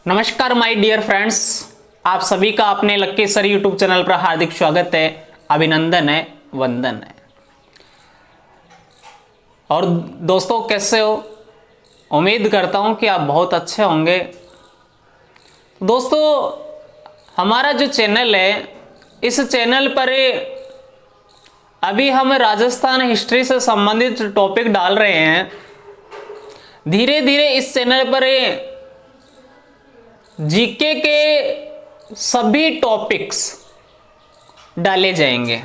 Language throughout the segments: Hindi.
नमस्कार माय डियर फ्रेंड्स, आप सभी का अपने लक्की सर यूट्यूब चैनल पर हार्दिक स्वागत है, अभिनंदन है, वंदन है। और दोस्तों कैसे हो? उम्मीद करता हूं कि आप बहुत अच्छे होंगे। दोस्तों हमारा जो चैनल है, इस चैनल पर अभी हम राजस्थान हिस्ट्री से संबंधित टॉपिक डाल रहे हैं। धीरे धीरे इस चैनल पर जीके के सभी टॉपिक्स डाले जाएंगे।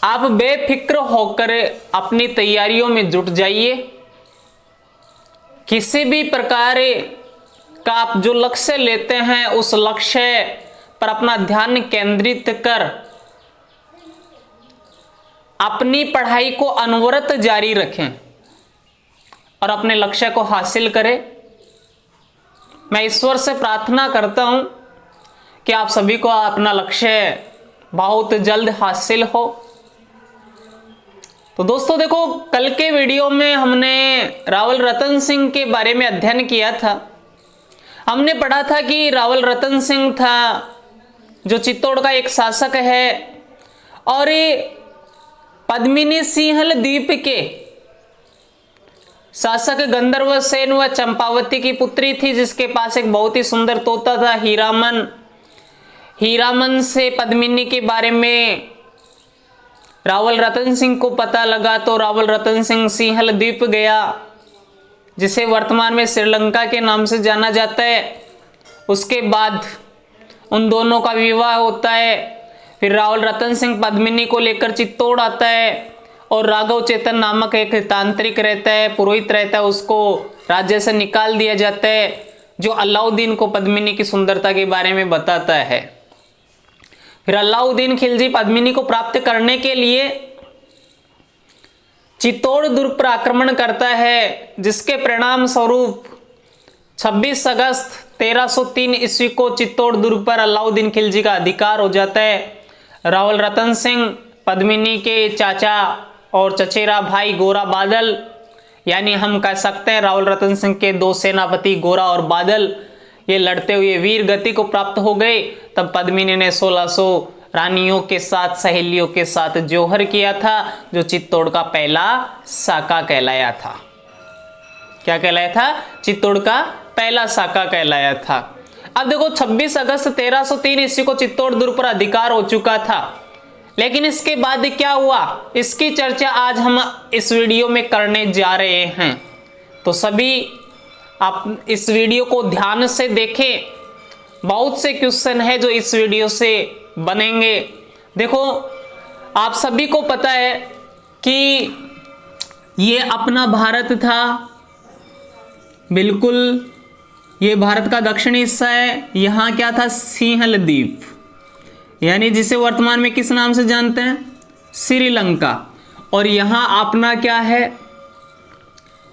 आप बेफिक्र होकर अपनी तैयारियों में जुट जाइए। किसी भी प्रकार का आप जो लक्ष्य लेते हैं उस लक्ष्य पर अपना ध्यान केंद्रित कर अपनी पढ़ाई को अनवरत जारी रखें और अपने लक्ष्य को हासिल करें। मैं ईश्वर से प्रार्थना करता हूं कि आप सभी को अपना लक्ष्य बहुत जल्द हासिल हो। तो दोस्तों देखो, कल के वीडियो में हमने रावल रतन सिंह के बारे में अध्ययन किया था। हमने पढ़ा था कि रावल रतन सिंह था जो चित्तौड़ का एक शासक है और पद्मिनी सिंहल द्वीप के शासक गंधर्व सेन व चंपावती की पुत्री थी, जिसके पास एक बहुत ही सुंदर तोता था हीरामन। हीरामन से पद्मिनी के बारे में रावल रतन सिंह को पता लगा तो रावल रतन सिंह सिंहल द्वीप गया, जिसे वर्तमान में श्रीलंका के नाम से जाना जाता है। उसके बाद उन दोनों का विवाह होता है। फिर रावल रतन सिंह पद्मिनी को लेकर चित्तौड़ आता है और राघव चेतन नामक एक तांत्रिक रहता है, पुरोहित रहता है, उसको राज्य से निकाल दिया जाता है, जो अलाउद्दीन को पद्मिनी की सुंदरता के बारे में बताता है। फिर अलाउद्दीन खिलजी पद्मिनी को प्राप्त करने के लिए चित्तौड़ दुर्ग पर आक्रमण करता है, जिसके परिणाम स्वरूप 26 अगस्त 1303 ईस्वी को चित्तौड़ दुर्ग पर अलाउद्दीन खिलजी का अधिकार हो जाता है। रावल रतन सिंह पद्मिनी के चाचा और चचेरा भाई गोरा बादल, यानी हम कह सकते हैं रावल रतन सिंह के दो सेनापति गोरा और बादल, ये लड़ते हुए वीर गति को प्राप्त हो गए। तब पद्मिनी ने 1600 रानियों के साथ, सहेलियों के साथ जौहर किया था, जो चित्तौड़ का पहला साका कहलाया था। क्या कहलाया था? चित्तौड़ का पहला साका कहलाया था। अब देखो, 26 अगस्त 1303 ईस्वी को चित्तौड़ दुर्ग पर अधिकार हो चुका था, लेकिन इसके बाद क्या हुआ, इसकी चर्चा आज हम इस वीडियो में करने जा रहे हैं। तो सभी आप इस वीडियो को ध्यान से देखें। बहुत से क्वेश्चन है जो इस वीडियो से बनेंगे। देखो, आप सभी को पता है कि ये अपना भारत था, बिल्कुल ये भारत का दक्षिणी हिस्सा है। यहाँ क्या था? सिंहल द्वीप, यानी जिसे वर्तमान में किस नाम से जानते हैं? श्रीलंका। और यहाँ अपना क्या है?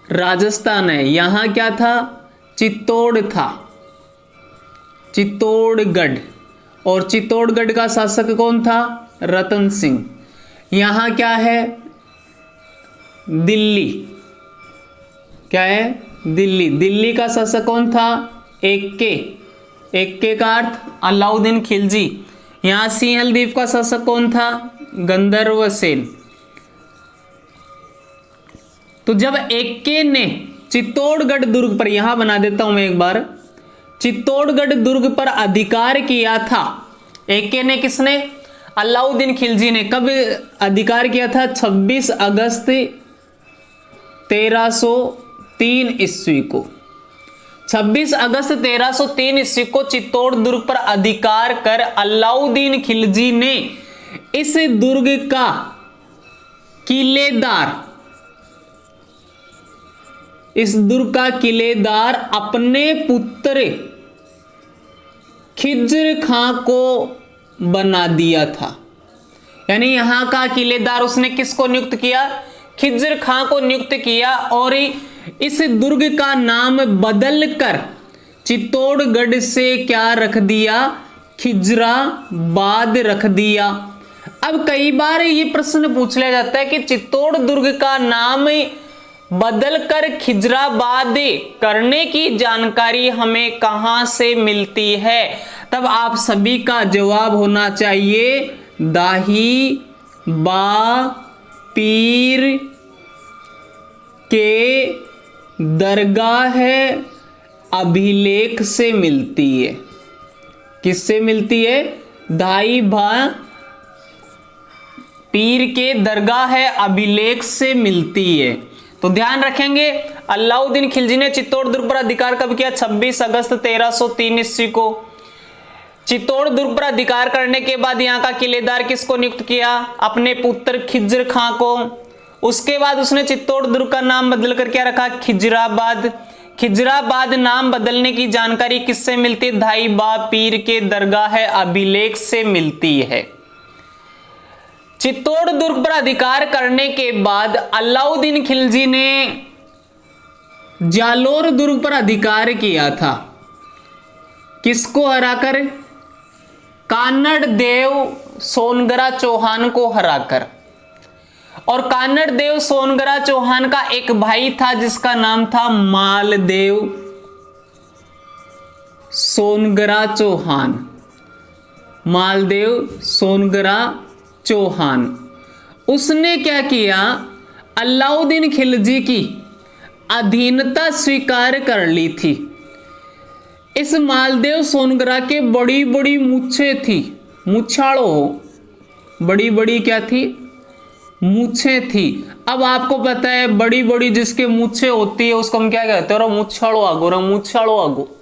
राजस्थान है। यहाँ क्या था? चित्तौड़ था, चित्तौड़गढ़। और चित्तौड़गढ़ का शासक कौन था? रतन सिंह। यहाँ क्या है? दिल्ली। क्या है? दिल्ली। दिल्ली का शासक कौन था? एक्के। एक्के का अर्थ अलाउद्दीन खिलजी। यहाँ सिंहल द्वीप का शासक कौन था? गंधर्व सेन। तो जब एक्के ने चित्तौड़गढ़ दुर्ग पर, यहां बना देता हूं मैं एक बार, चित्तौड़गढ़ दुर्ग पर अधिकार किया था, एक्के ने, किसने? अलाउद्दीन खिलजी ने। कब अधिकार किया था? 26 अगस्त 1303 ईस्वी को। 26 अगस्त 1303 ईस्वी को चित्तौड़ दुर्ग पर अधिकार कर अलाउद्दीन खिलजी ने इस दुर्ग का किलेदार, इस दुर्ग का किलेदार अपने पुत्र खिज्र खां को बना दिया था। यानी यहां का किलेदार उसने किसको नियुक्त किया? खिज्र खां को नियुक्त किया। और इस दुर्ग का नाम बदलकर चित्तौड़गढ़ से क्या रख दिया? खिजराबाद रख दिया। अब कई बार ये प्रश्न पूछ लिया जाता है कि चित्तौड़ दुर्ग का नाम बदलकर खिजराबाद करने की जानकारी हमें कहां से मिलती है? तब आप सभी का जवाब होना चाहिए दाही बा पीर के दरगाह अभिलेख से मिलती है। किससे मिलती है? दाई बा पीर के दरगाह अभिलेख से मिलती है। तो ध्यान रखेंगे, अलाउद्दीन खिलजी ने चित्तौड़ दुर्ग पर अधिकार कब किया? 26 अगस्त 1303 ईस्वी को। चित्तौड़ दुर्ग पर अधिकार करने के बाद यहाँ का किलेदार किसको नियुक्त किया? अपने पुत्र खिज्र खां को। उसके बाद उसने चित्तौड़ दुर्ग का नाम बदलकर क्या रखा? खिजराबाद। खिजराबाद नाम बदलने की जानकारी किससे मिलती? धाई बा पीर के दरगाह अभिलेख से मिलती है। चित्तौड़ दुर्ग पर अधिकार करने के बाद अलाउद्दीन खिलजी ने जालोर दुर्ग पर अधिकार किया था। किसको हराकर? कानड़ देव सोनगरा चौहान को हराकर। और कानड़ देव सोनगरा चौहान का एक भाई था जिसका नाम था मालदेव सोनगरा चौहान। मालदेव सोनगरा चौहान। उसने क्या किया? अलाउद्दीन खिलजी की अधीनता स्वीकार कर ली थी। इस मालदेव सोनगरा के बड़ी बड़ी मूछें थी, मुछाड़ो, बड़ी बड़ी क्या थी? मूछें थी। अब आपको पता है बड़ी बड़ी जिसके मूछें होती है उसको हम क्या कहते हैं? मुछाड़ो आगो, मुछाड़ो आगो।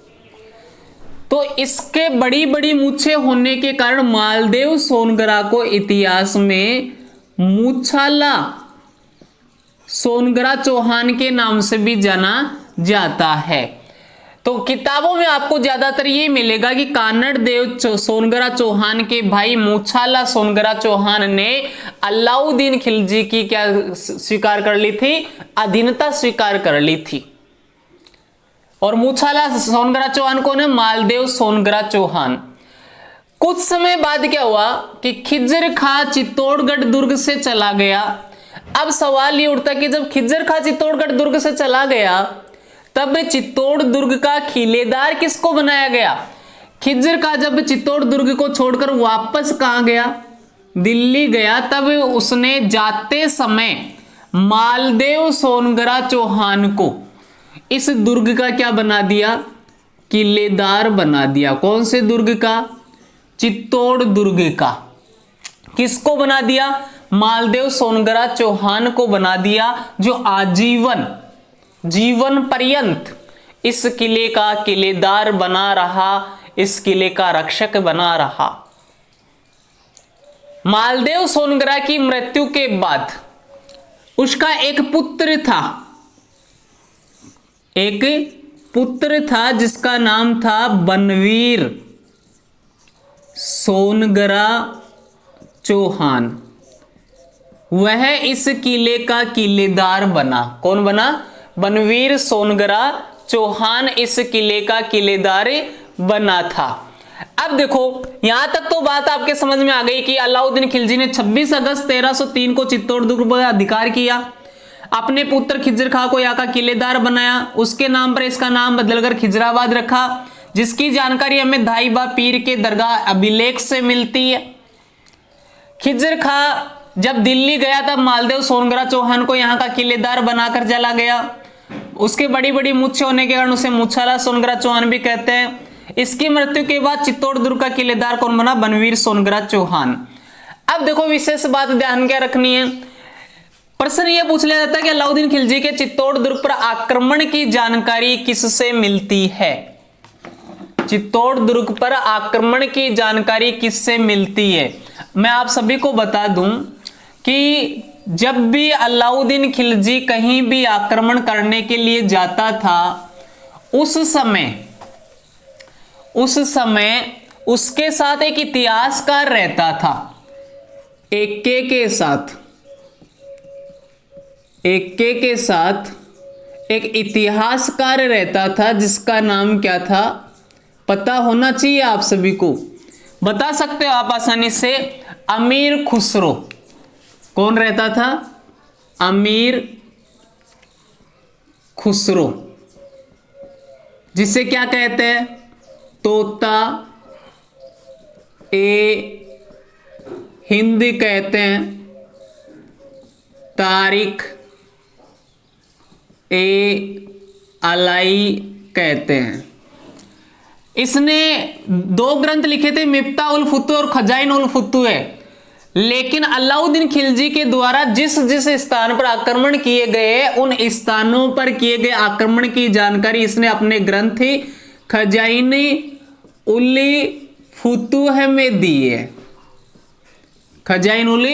तो इसके बड़ी बड़ी मूछें होने के कारण मालदेव सोनगरा को इतिहास में मूछाला सोनगरा चौहान के नाम से भी जाना जाता है। तो किताबों में आपको ज्यादातर ये मिलेगा कि कानड़ देव सोनगरा चौहान के भाई मूछाला सोनगरा चौहान ने अलाउद्दीन खिलजी की क्या स्वीकार कर ली थी? अधीनता स्वीकार कर ली थी। और मूछाला सोनगरा चौहान कौन है? मालदेव सोनगरा चौहान। कुछ समय बाद क्या हुआ कि खिज्र खां चित्तौड़गढ़ दुर्ग से चला गया। अब सवाल ये उठता कि जब खिज्र खां चित्तौड़गढ़ दुर्ग से चला गया तब चित्तौड़ दुर्ग का किलेदार किसको बनाया गया? खिज्र खां जब चित्तौड़ दुर्ग को छोड़कर वापस कहां गया? दिल्ली गया। तब उसने जाते समय मालदेव सोनगरा चौहान को इस दुर्ग का क्या बना दिया? किलेदार बना दिया। कौन से दुर्ग का? चित्तौड़ दुर्ग का। किसको बना दिया? मालदेव सोनगरा चौहान को बना दिया, जो आजीवन जीवन पर्यंत इस किले का किलेदार बना रहा, इस किले का रक्षक बना रहा। मालदेव सोनगरा की मृत्यु के बाद उसका एक पुत्र था, एक पुत्र था जिसका नाम था बनवीर सोनगरा चौहान। वह इस किले का किलेदार बना। कौन बना? बनवीर सोनगरा चौहान इस किले का किलेदार बना था। अब देखो यहां तक तो बात आपके समझ में आ गई कि अलाउद्दीन खिलजी ने 26 अगस्त 1303 को चित्तौड़ दुर्ग पर अधिकार किया, अपने पुत्र खिज्र खां को यहाँ का किलेदार बनाया, उसके नाम पर इसका नाम बदलकर खिजराबाद रखा, जिसकी जानकारी हमें धाई बा पीर के दरगाह अभिलेख से मिलती है। खिज्र खां जब दिल्ली गया तब मालदेव सोनगरा चौहान को यहाँ का किलेदार बनाकर चला गया। उसके बड़ी बड़ी मूछें होने के कारण उसे मूछाला सोनगरा चौहान भी कहते हैं। इसकी मृत्यु के बाद चित्तौड़ दुर्ग का किलेदार कौन बना? बनवीर सोनगरा चौहान। अब देखो विशेष बात ध्यान क्या रखनी है, प्रश्न यह पूछ लिया जाता है कि अलाउद्दीन खिलजी के चित्तौड़ दुर्ग पर आक्रमण की जानकारी किससे मिलती है? चित्तौड़ दुर्ग पर आक्रमण की जानकारी किससे मिलती है? मैं आप सभी को बता दूं कि जब भी अलाउद्दीन खिलजी कहीं भी आक्रमण करने के लिए जाता था उस समय उसके साथ एक इतिहासकार रहता था। एक्के के साथ एक इतिहासकार रहता था जिसका नाम क्या था? पता होना चाहिए आप सभी को, बता सकते हो आप आसानी से। अमीर खुसरो। कौन रहता था? अमीर खुसरो, जिसे क्या कहते हैं, तोता ए हिंद कहते हैं, तारिक ए अलाई कहते हैं। इसने 2 ग्रंथ लिखे थे, मिफ्ता उल फुतू और खजाइन उल फुतू है। लेकिन अलाउद्दीन खिलजी के द्वारा जिस जिस स्थान पर आक्रमण किए गए, उन स्थानों पर किए गए आक्रमण की जानकारी इसने अपने ग्रंथ खजाइन उल फुतूह में दी है, खजाइन उल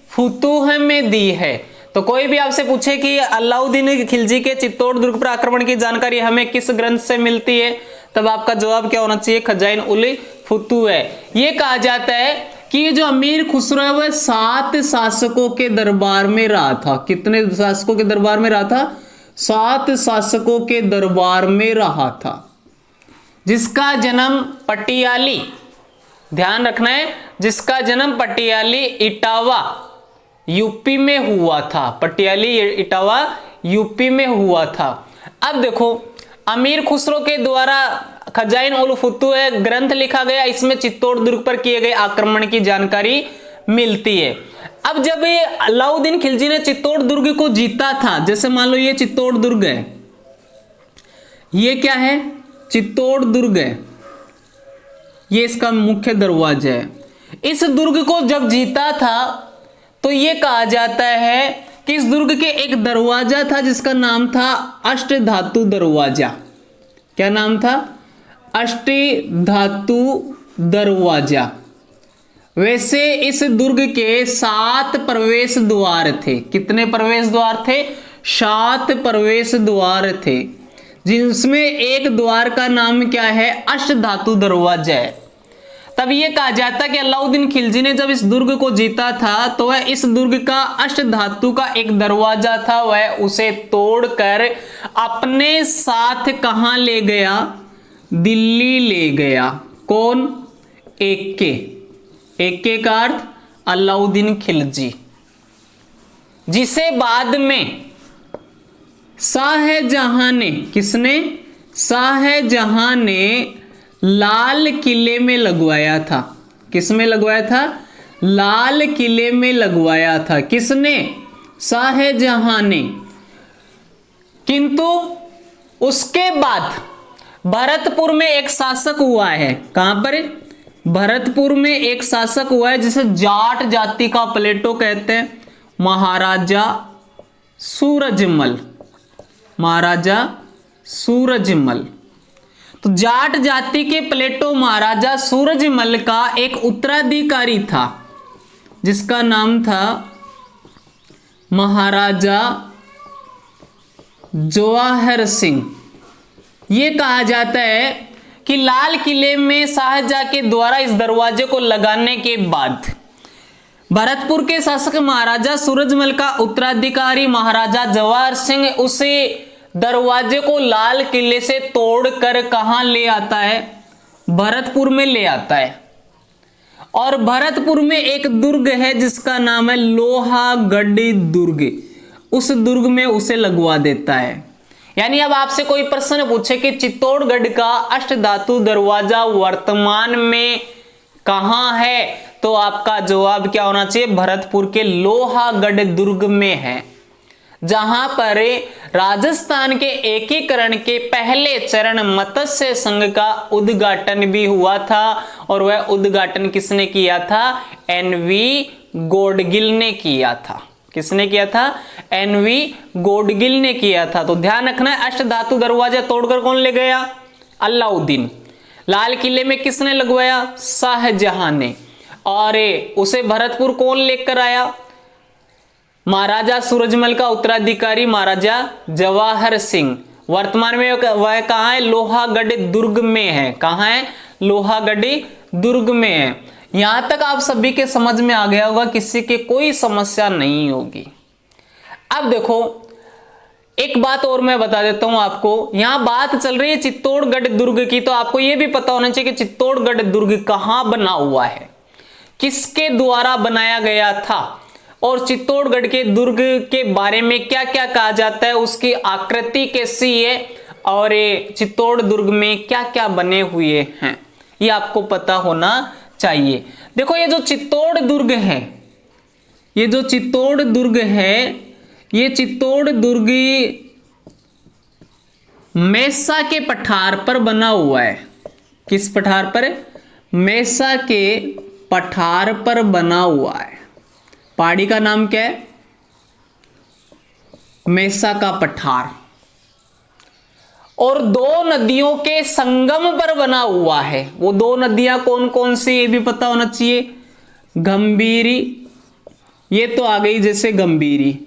फुतूह में दी है। तो कोई भी आपसे पूछे कि अलाउद्दीन खिलजी के चित्तौड़ दुर्ग पर आक्रमण की जानकारी हमें किस ग्रंथ से मिलती है, तब आपका जवाब क्या होना चाहिए, खजाइन उल फुतूह है। यह कहा जाता है कि ये जो अमीर खुसरो है वह 7 शासकों के दरबार में रहा था। कितने शासकों के दरबार में रहा था, 7 शासकों के दरबार में रहा था। जिसका जन्म पटियाली, ध्यान रखना है, जिसका जन्म पटियाली इटावा यूपी में हुआ था, पटियाली इटावा यूपी में हुआ था। अब देखो, अमीर खुसरो के द्वारा खजाइन उल फुतूह ग्रंथ लिखा गया, इसमें चित्तौड़ दुर्ग पर किए गए आक्रमण की जानकारी मिलती है। अब जब अलाउद्दीन खिलजी ने चित्तौड़ दुर्ग को जीता था, जैसे मान लो ये चित्तौड़ दुर्ग है, ये क्या है, चित्तौड़ दुर्ग है, ये इसका मुख्य दरवाजा है। इस दुर्ग को जब जीता था तो ये कहा जाता है कि इस दुर्ग के एक दरवाजा था जिसका नाम था अष्टधातु दरवाजा। क्या नाम था, अष्टधातु दरवाजा। वैसे इस दुर्ग के 7 प्रवेश द्वार थे। कितने प्रवेश द्वार थे, 7 प्रवेश द्वार थे, जिसमें एक द्वार का नाम क्या है, अष्टधातु दरवाजा है। तब यह कहा जाता है कि अलाउद्दीन खिलजी ने जब इस दुर्ग को जीता था तो वह इस दुर्ग का अष्टधातु का एक दरवाजा था, वह उसे तोड़कर अपने साथ कहां ले गया, दिल्ली ले गया। कौन, एके का अर्थ अलाउद्दीन खिलजी, जिसे बाद में शाहजहां ने, किसने, शाहजहां ने लाल किले में लगवाया था। किस में लगवाया था, लाल किले में लगवाया था। किसने, शाहजहां ने। किंतु उसके बाद भरतपुर में एक शासक हुआ है। कहां पर, भरतपुर में एक शासक हुआ है जिसे जाट जाति का प्लेटो कहते हैं, महाराजा सूरजमल, महाराजा सूरजमल। तो जाट जाति के प्लेटो महाराजा सूरजमल का एक उत्तराधिकारी था जिसका नाम था महाराजा जवाहर सिंह। यह कहा जाता है कि लाल किले में शाहजहां के द्वारा इस दरवाजे को लगाने के बाद भरतपुर के शासक महाराजा सूरजमल का उत्तराधिकारी महाराजा जवाहर सिंह उसे दरवाजे को लाल किले से तोड़कर कहां ले आता है, भरतपुर में ले आता है। और भरतपुर में एक दुर्ग है जिसका नाम है लोहागढ़ दुर्ग, उस दुर्ग में उसे लगवा देता है। यानी अब आपसे कोई प्रश्न पूछे कि चित्तौड़गढ़ का अष्टधातु दरवाजा वर्तमान में कहां है, तो आपका जवाब क्या होना चाहिए, भरतपुर के लोहागढ़ दुर्ग में है, जहां पर राजस्थान के एकीकरण के पहले चरण मत्स्य संघ का उद्घाटन भी हुआ था। और वह उद्घाटन किसने किया था, एनवी गॉडगिल ने किया था। किसने किया था, एनवी गॉडगिल ने किया था। तो ध्यान रखना है, अष्टधातु दरवाजा तोड़कर कौन ले गया, अलाउद्दीन। लाल किले में किसने लगवाया, शाहजहां ने। और उसे भरतपुर कौन लेकर आया, महाराजा सूरजमल का उत्तराधिकारी महाराजा जवाहर सिंह। वर्तमान में वह कहां है, लोहागढ़ दुर्ग में है। कहां है, लोहागढ़ दुर्ग में है। यहां तक आप सभी के समझ में आ गया होगा, किसी की कोई समस्या नहीं होगी। अब देखो एक बात और मैं बता देता हूं आपको, यहां बात चल रही है चित्तौड़गढ़ दुर्ग की, तो आपको यह भी पता होना चाहिए कि चित्तौड़गढ़ दुर्ग कहां बना हुआ है, किसके द्वारा बनाया गया था। और चित्तौड़गढ़ के दुर्ग के बारे में क्या क्या कहा जाता है, उसकी आकृति कैसी है और ये चित्तौड़ दुर्ग में क्या क्या बने हुए हैं, ये आपको पता होना चाहिए। देखो ये जो चित्तौड़ दुर्ग है, ये जो चित्तौड़ दुर्ग है, ये चित्तौड़ दुर्ग मेसा के पठार पर बना हुआ है। किस पठार पर? मेसा के पठार पर बना हुआ है। पहाड़ी का नाम क्या है? मेसा का पठार। और दो नदियों के संगम पर बना हुआ है। वो दो नदियां कौन कौन सी, ये भी पता होना चाहिए। गंभीरी, ये तो आ गई जैसे गंभीरी,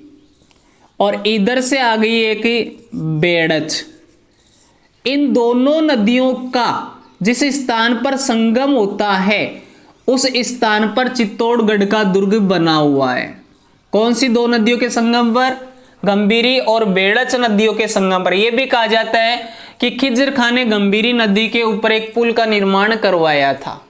और इधर से आ गई एक बेड़च। इन दोनों नदियों का जिस स्थान पर संगम होता है उस स्थान पर चित्तौड़गढ़ का दुर्ग बना हुआ है। कौन सी दो नदियों के संगम पर? गंभीरी और बेड़च नदियों के संगम पर। यह भी कहा जाता है कि खिज्र खां ने गंभीरी नदी के ऊपर एक पुल का निर्माण करवाया था।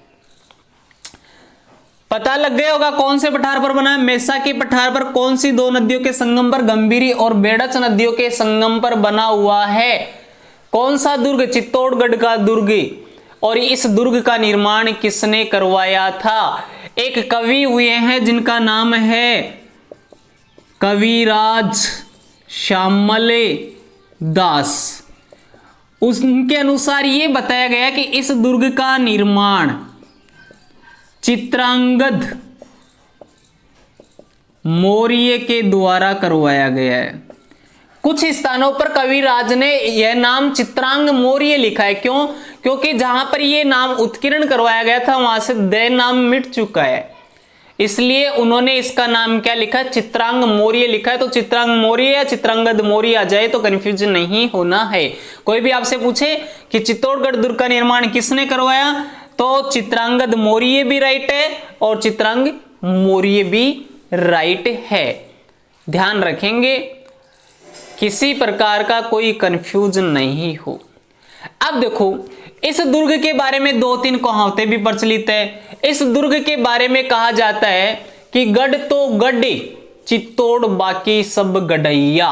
पता लग गया होगा कौन से पठार पर बना है? मेसा के पठार पर। कौन सी दो नदियों के संगम पर? गंभीरी और बेड़च नदियों के संगम पर बना हुआ है। कौन सा दुर्ग? चित्तौड़गढ़ का दुर्ग। और इस दुर्ग का निर्माण किसने करवाया था? एक कवि हुए हैं जिनका नाम है कविराज श्यामले दास। उनके अनुसार यह बताया गया कि इस दुर्ग का निर्माण चित्रांगद मौर्य के द्वारा करवाया गया है। कुछ स्थानों पर कविराज ने यह नाम चित्रांग मौर्य लिखा है। क्यों? क्योंकि जहां पर यह नाम उत्कीर्ण करवाया गया था वहां से दे नाम मिट चुका है, इसलिए उन्होंने इसका नाम क्या लिखा? चित्रांग मौर्य लिखा है। तो चित्रांग मौर्य या चित्रांगद मौर्य आ जाए तो कंफ्यूजन नहीं होना है। कोई भी आपसे पूछे कि चित्तौड़गढ़ दुर्ग का निर्माण किसने करवाया, तो चित्रांगद मौर्य भी राइट है और चित्रांग मौर्य भी राइट है। ध्यान रखेंगे, किसी प्रकार का कोई कंफ्यूजन नहीं हो। अब देखो, इस दुर्ग के बारे में दो तीन कहावतें भी प्रचलित है। इस दुर्ग के बारे में कहा जाता है कि गढ़ तो गढ़ चित्तौड़ बाकी सब गढ़ैया।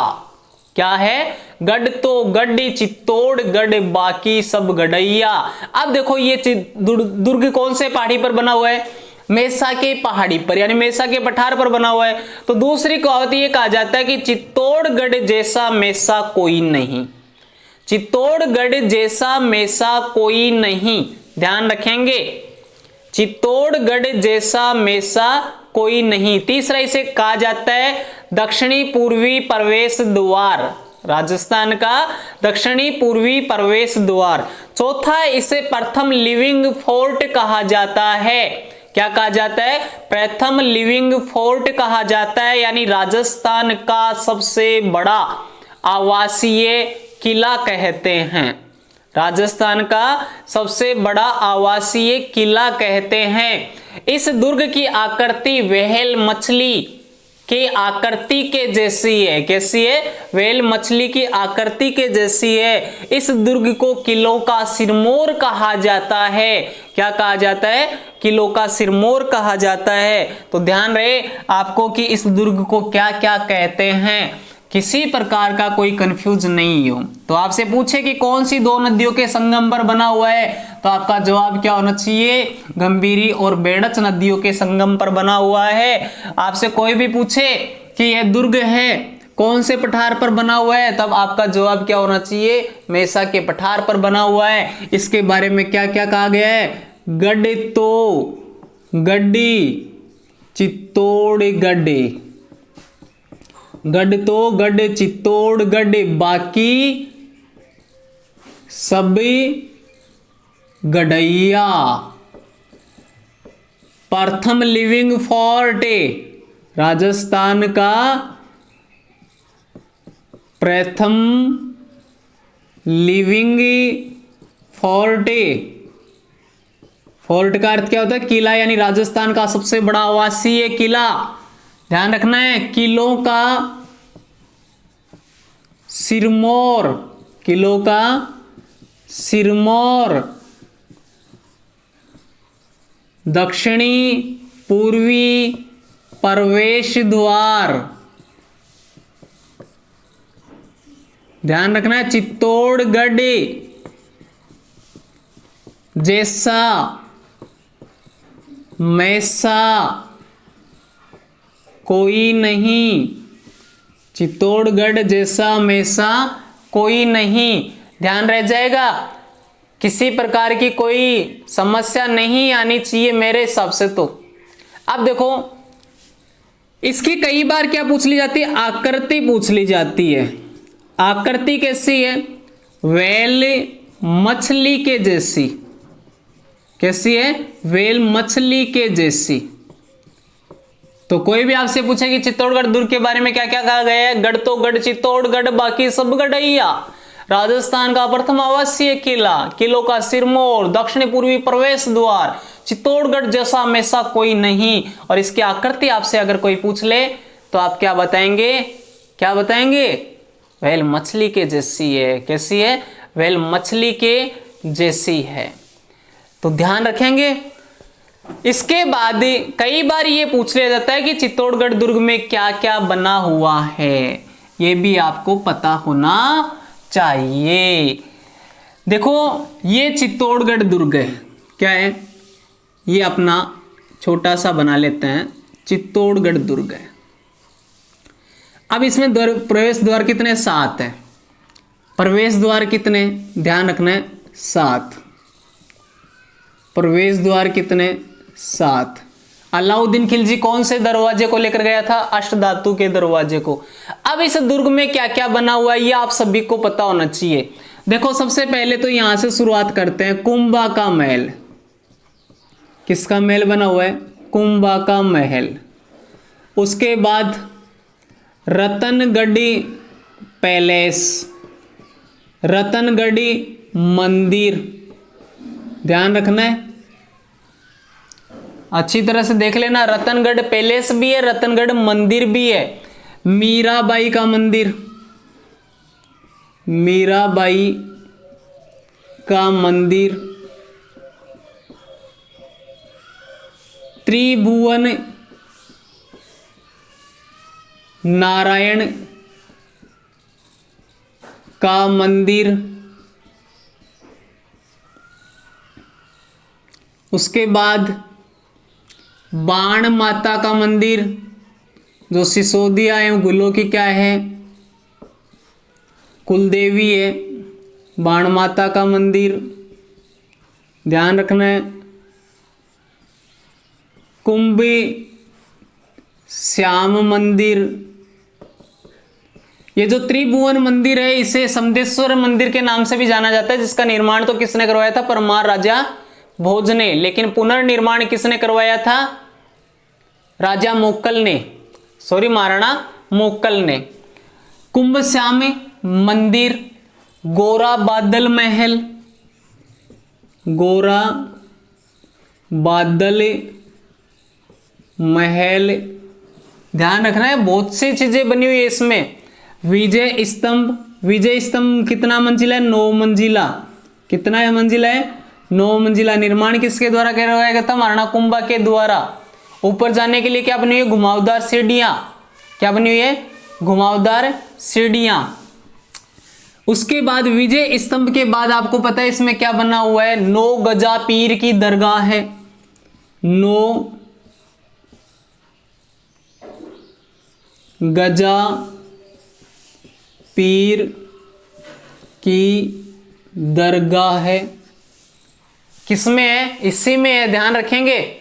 क्या है? गढ़ तो गढ़ चित्तौड़गढ़ बाकी सब गढ़ैया। अब देखो ये दुर्ग कौन से पहाड़ी पर बना हुआ है? मेसा के पहाड़ी पर, यानी मेसा के पठार पर बना हुआ है। तो दूसरी कहावत ये कहा जाता है कि चित्तौड़गढ़ जैसा मेसा कोई नहीं। चित्तौड़गढ़ जैसा मेसा कोई नहीं। ध्यान रखेंगे, चित्तौड़गढ़ जैसा मेसा कोई नहीं। तीसरा इसे कहा जाता है दक्षिणी पूर्वी प्रवेश द्वार, राजस्थान का दक्षिणी पूर्वी प्रवेश द्वार। चौथा इसे प्रथम लिविंग फोर्ट कहा जाता है। क्या कहा जाता है? प्रथम लिविंग फोर्ट कहा जाता है, यानी राजस्थान का सबसे बड़ा आवासीय किला कहते हैं। राजस्थान का सबसे बड़ा आवासीय किला कहते हैं। इस दुर्ग की आकृति व्हेल मछली की आकृति के जैसी है। कैसी है? व्हेल मछली की आकृति के जैसी है। इस दुर्ग को किलों का सिरमौर कहा जाता है। क्या कहा जाता है? किलों का सिरमौर कहा जाता है। तो ध्यान रहे आपको कि इस दुर्ग को क्या क्या कहते हैं, किसी प्रकार का कोई कंफ्यूज नहीं हो। तो आपसे पूछे कि कौन सी दो नदियों के संगम पर बना हुआ है, तो आपका जवाब क्या होना चाहिए? गंभीरी और बेड़च नदियों के संगम पर बना हुआ है। आपसे कोई भी पूछे कि यह दुर्ग है कौन से पठार पर बना हुआ है, तब आपका जवाब क्या होना चाहिए? मेसा के पठार पर बना हुआ है। इसके बारे में क्या क्या कहा गया है? गढ़ तो गढ़ी चित्तौड़गढ़, गढ़ तो गढ़ चित्तौड़गढ़ बाकी सभी गढ़ैया। प्रथम लिविंग फोर्ट, राजस्थान का प्रथम लिविंग फोर्ट। फोर्ट का अर्थ क्या होता है? किला, यानी राजस्थान का सबसे बड़ा आवासीय किला। ध्यान रखना है, किलों का सिरमौर, किलों का सिरमौर दक्षिणी पूर्वी प्रवेश द्वार, ध्यान रखना है, चित्तौड़गढ़ जैसा मैसा कोई नहीं, चित्तौड़गढ़ जैसा मैसा कोई नहीं। ध्यान रह जाएगा, किसी प्रकार की कोई समस्या नहीं आनी चाहिए मेरे हिसाब से। तो अब देखो, इसकी कई बार क्या पूछ ली जाती है, आकृति पूछ ली जाती है। आकृति कैसी है, व्हेल मछली के जैसी। कैसी है, व्हेल मछली के जैसी। तो कोई भी आपसे पूछे कि चित्तौड़गढ़ दुर्ग के बारे में क्या क्या कहा गया है, गढ़ तो गढ़ चित्तौड़गढ़, बाकी सब गढ़ैया। राजस्थान का प्रथम आवासीय किला, किलों का सिरमौर, दक्षिणी पूर्वी प्रवेश द्वार, चित्तौड़गढ़ जैसा हमेशा कोई नहीं। और इसकी आकृति आपसे अगर कोई पूछ ले तो आप क्या बताएंगे, क्या बताएंगे, व्हेल मछली के जैसी है। कैसी है, व्हेल मछली के जैसी है। तो ध्यान रखेंगे। इसके बाद कई बार ये पूछ लिया जाता है कि चित्तौड़गढ़ दुर्ग में क्या क्या बना हुआ है, ये भी आपको पता होना चाहिए। देखो, ये चित्तौड़गढ़ दुर्ग है, क्या है, ये अपना छोटा सा बना लेते हैं, चित्तौड़गढ़ दुर्ग है। अब इसमें प्रवेश द्वार कितने, 7 है। प्रवेश द्वार कितने, ध्यान रखना है, 7 प्रवेश द्वार कितने, 7। अलाउद्दीन खिलजी कौन से दरवाजे को लेकर गया था, अष्टधातु के दरवाजे को। अब इस दुर्ग में क्या क्या बना हुआ है ये आप सभी को पता होना चाहिए। देखो, सबसे पहले तो यहां से शुरुआत करते हैं, कुंभा का महल। किसका महल बना हुआ है, कुंभा का महल। उसके बाद रतनगढ़ी पैलेस, रतनगढ़ी मंदिर, ध्यान रखना है, अच्छी तरह से देख लेना। रतनगढ़ पैलेस भी है, रतनगढ़ मंदिर भी है। मीराबाई का मंदिर, मीराबाई का मंदिर। त्रिभुवन नारायण का मंदिर। उसके बाद बाण माता का मंदिर, जो सिसोदिया एवं गुलो की क्या है, कुलदेवी है, बाण माता का मंदिर, ध्यान रखना है। कुंभी श्याम मंदिर। ये जो त्रिभुवन मंदिर है इसे समदेश्वर मंदिर के नाम से भी जाना जाता है, जिसका निर्माण तो किसने करवाया था, परमार राजा भोज ने, लेकिन पुनर्निर्माण किसने करवाया था, राजा मोक्कल ने, सॉरी महाराणा मोक्कल ने। कुंभ श्याम मंदिर, गोरा बादल महल, गोरा बादल महल, ध्यान रखना है, बहुत सी चीजें बनी हुई है इसमें। विजय स्तंभ, विजय स्तंभ कितना मंजिला है, 9 मंजिला। कितना है मंजिला है, 9 मंजिला। निर्माण किसके द्वारा करवाया गया था, महाराणा कुंभा के द्वारा। ऊपर जाने के लिए क्या बनी हुई है, घुमावदार सीढ़ियां, क्या बनी हुई है, घुमावदार सीढ़ियां। उसके बाद विजय स्तंभ के बाद आपको पता है इसमें क्या बना हुआ है, 9 गजा पीर की दरगाह है, 9 गजा पीर की दरगाह है। किसमें है, इसी में है, ध्यान रखेंगे,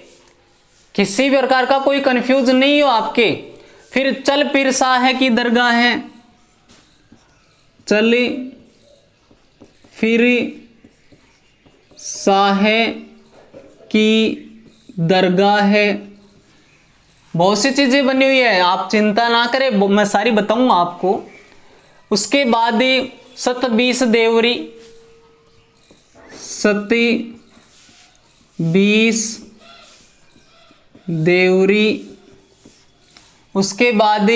किसी भी प्रकार का कोई कंफ्यूज नहीं हो आपके। फिर चल पीर साहे की दरगाह है, चल फिर साहे की दरगाह है। बहुत सी चीजें बनी हुई है, आप चिंता ना करें, मैं सारी बताऊंगा आपको। उसके बाद सतबीस देवरी, 27 देवरी। उसके बाद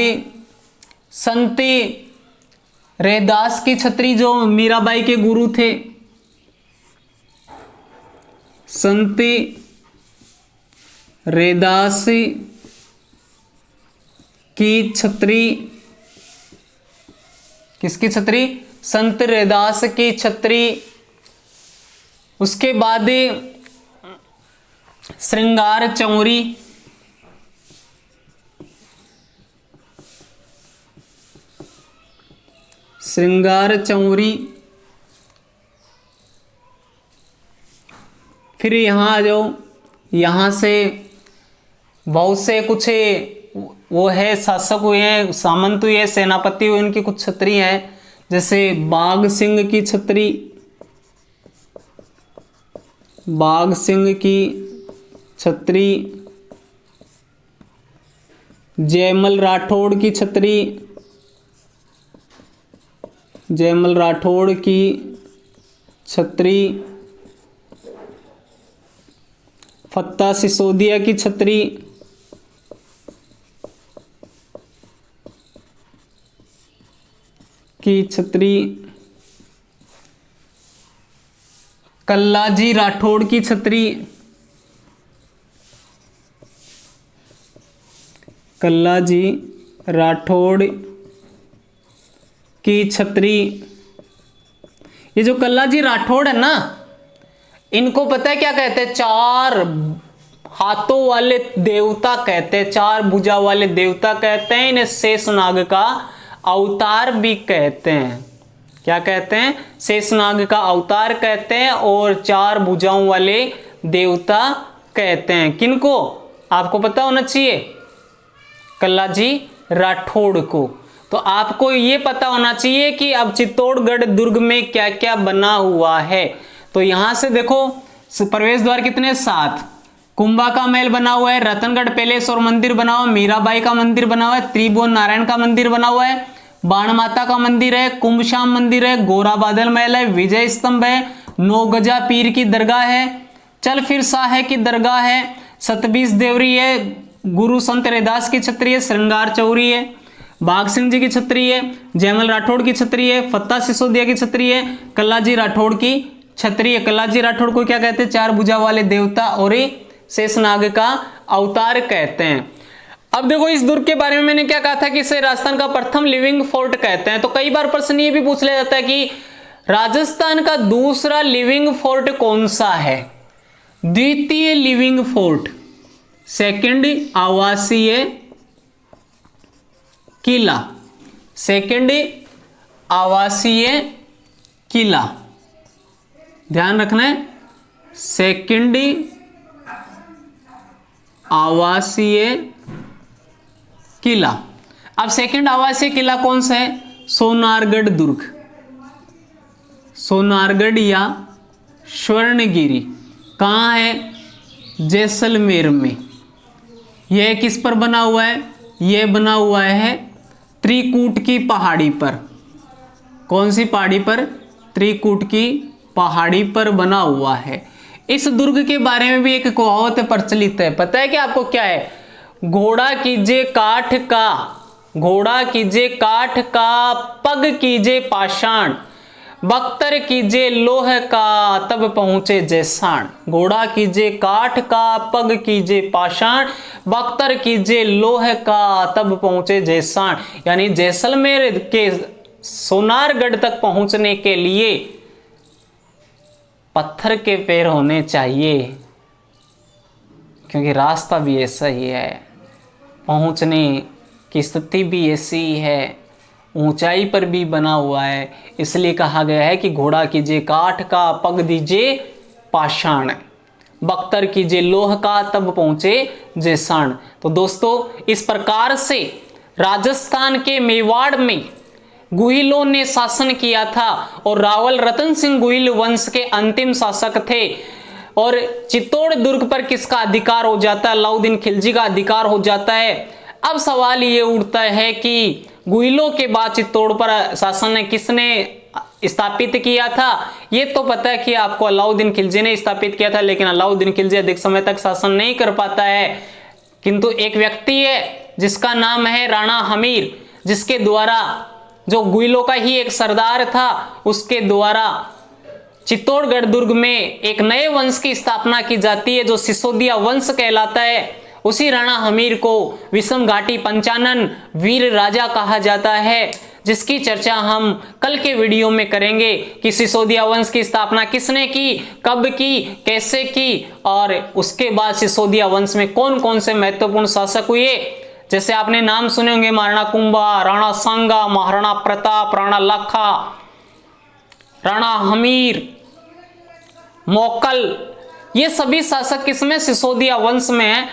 संती रैदास की छत्री, जो मीराबाई के गुरु थे, संती रैदास की छत्री, किसकी छत्री? संत रैदास की छत्री। उसके बाद श्रृंगार चौरी, श्रृंगार चौरी। फिर यहां आ जाओ, यहां से बहुत से कुछ वो है शासक हुए हैं, सामंत हुए, सेनापति हुए, उनकी कुछ छत्री हैं, जैसे बाघ सिंह की छत्री, बाघ सिंह की छत्री, जयमल राठौड़ की छत्री, जयमल राठौड़ की छत्री, फत्ता सिसोदिया की छत्री, कल्लाजी राठौड़ की छत्री, कल्लाजी राठौड़ की छत्री। ये जो कल्लाजी राठौड़ है ना, इनको पता है क्या कहते हैं? चार हाथों वाले देवता कहते हैं, चार भुजा वाले देवता कहते हैं। इन्हें शेषनाग का अवतार भी कहते हैं। क्या कहते हैं? शेषनाग का अवतार कहते हैं और चार भुजाओं वाले देवता कहते हैं। किनको? आपको पता होना चाहिए, कल्लाजी राठौड़ को। तो आपको ये पता होना चाहिए कि अब चित्तौड़गढ़ दुर्ग में क्या क्या बना हुआ है। तो यहां से देखो, प्रवेश द्वार कितने? 7। कुंभा का महल बना हुआ है, रतनगढ़ पैलेस और मंदिर बना हुआ है, मीराबाई का मंदिर बना हुआ है, त्रिभुवन नारायण का मंदिर बना हुआ है, बाण माता का मंदिर है, कुंभश्याम मंदिर है, गोरा बादल महल है, विजय स्तंभ है, 9 गजा पीर की दरगाह है, चल फिर शाह की दरगाह है, 27 देवरी है, गुरु संत रैदास की छत्री है, श्रृंगार चौरी है, बाघ सिंह जी की छत्री है, जयमल राठौड़ की छत्री है, फत्ता सिसोदिया की छत्री है, कल्लाजी राठौड़ की छत्री है। कल्लाजी राठौड़ को क्या कहते हैं? चार भुजा वाले देवता और शेषनाग का अवतार कहते हैं। अब देखो, इस दुर्ग के बारे में मैंने क्या कहा था कि इसे राजस्थान का प्रथम लिविंग फोर्ट कहते हैं। तो कई बार प्रश्न ये भी पूछ लिया जाता है कि राजस्थान का दूसरा लिविंग फोर्ट कौन सा है? द्वितीय लिविंग फोर्ट, सेकंड आवासीय किला, सेकंड आवासीय किला, ध्यान रखना है, सेकंड आवासीय किला। अब सेकंड आवासीय किला कौन सा है? सोनारगढ़ दुर्ग, सोनारगढ़ या स्वर्णगिरी। कहाँ है? जैसलमेर में। यह किस पर बना हुआ है? यह बना हुआ है त्रिकूट की पहाड़ी पर। कौन सी पहाड़ी पर? त्रिकूट की पहाड़ी पर बना हुआ है। इस दुर्ग के बारे में भी एक कहावत प्रचलित है, पता है कि आपको क्या है? घोड़ा कीजे काठ का, घोड़ा कीजे काठ का, पग कीजे पाषाण, बख्तर कीजे लोह का, तब पहुंचे जैसाण। घोड़ा कीजे काठ का, पग कीजे पाषाण, बख्तर कीजे लोह का, तब पहुंचे जैसाण। यानी जैसलमेर के सोनारगढ़ तक पहुंचने के लिए पत्थर के पैर होने चाहिए, क्योंकि रास्ता भी ऐसा ही है, पहुंचने की स्थिति भी ऐसी ही है, ऊंचाई पर भी बना हुआ है। इसलिए कहा गया है कि घोड़ा कीजिए काठ का, पग दीजिए पाषाण, बख्तर कीजिए लोह का, तब पहुंचे जैसाण। तो दोस्तों, इस प्रकार से राजस्थान के मेवाड़ में गुहिलों ने शासन किया था और रावल रतन सिंह गुहिल वंश के अंतिम शासक थे। और चित्तौड़ दुर्ग पर किसका अधिकार हो जाता है? अलाउद्दीन खिलजी का अधिकार हो जाता है। अब सवाल ये उठता है कि गुहिलों के बाद चित्तौड़ पर शासन किसने स्थापित किया था? ये तो पता है कि आपको अलाउद्दीन खिलजी ने स्थापित किया था, लेकिन अलाउद्दीन खिलजी अधिक समय तक शासन नहीं कर पाता है। किंतु एक व्यक्ति है जिसका नाम है राणा हमीर, जिसके द्वारा, जो गुहिलों का ही एक सरदार था, उसके द्वारा चित्तौड़गढ़ दुर्ग में एक नए वंश की स्थापना की जाती है जो सिसोदिया वंश कहलाता है। उसी राणा हमीर को विषम घाटी पंचानन वीर राजा कहा जाता है, जिसकी चर्चा हम कल के वीडियो में करेंगे कि सिसोदिया वंश की स्थापना किसने की, कब की, कैसे की, और उसके बाद सिसोदिया वंश में कौन कौन से महत्वपूर्ण शासक हुए। जैसे आपने नाम सुने होंगे महाराणा कुंभा, राणा सांगा, महाराणा प्रताप, राणा लखा, राणा हमीर, मोकल, ये सभी शासक किसमें, सिसोदिया वंश में है,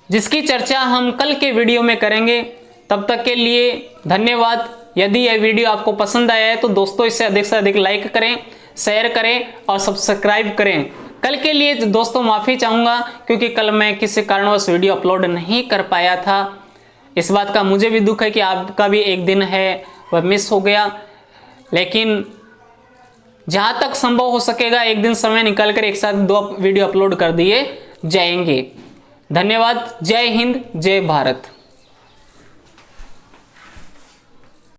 जिसकी चर्चा हम कल के वीडियो में करेंगे। तब तक के लिए धन्यवाद। यदि यह वीडियो आपको पसंद आया है तो दोस्तों इसे अधिक से अधिक लाइक करें, शेयर करें और सब्सक्राइब करें। कल के लिए दोस्तों माफ़ी चाहूँगा क्योंकि कल मैं किसी कारणवश वीडियो अपलोड नहीं कर पाया था। इस बात का मुझे भी दुख है कि आपका भी एक दिन है वह मिस हो गया, लेकिन जहाँ तक संभव हो सकेगा एक दिन समय निकाल कर एक साथ 2 वीडियो अपलोड कर दिए जाएंगे। धन्यवाद। जय हिंद, जय भारत।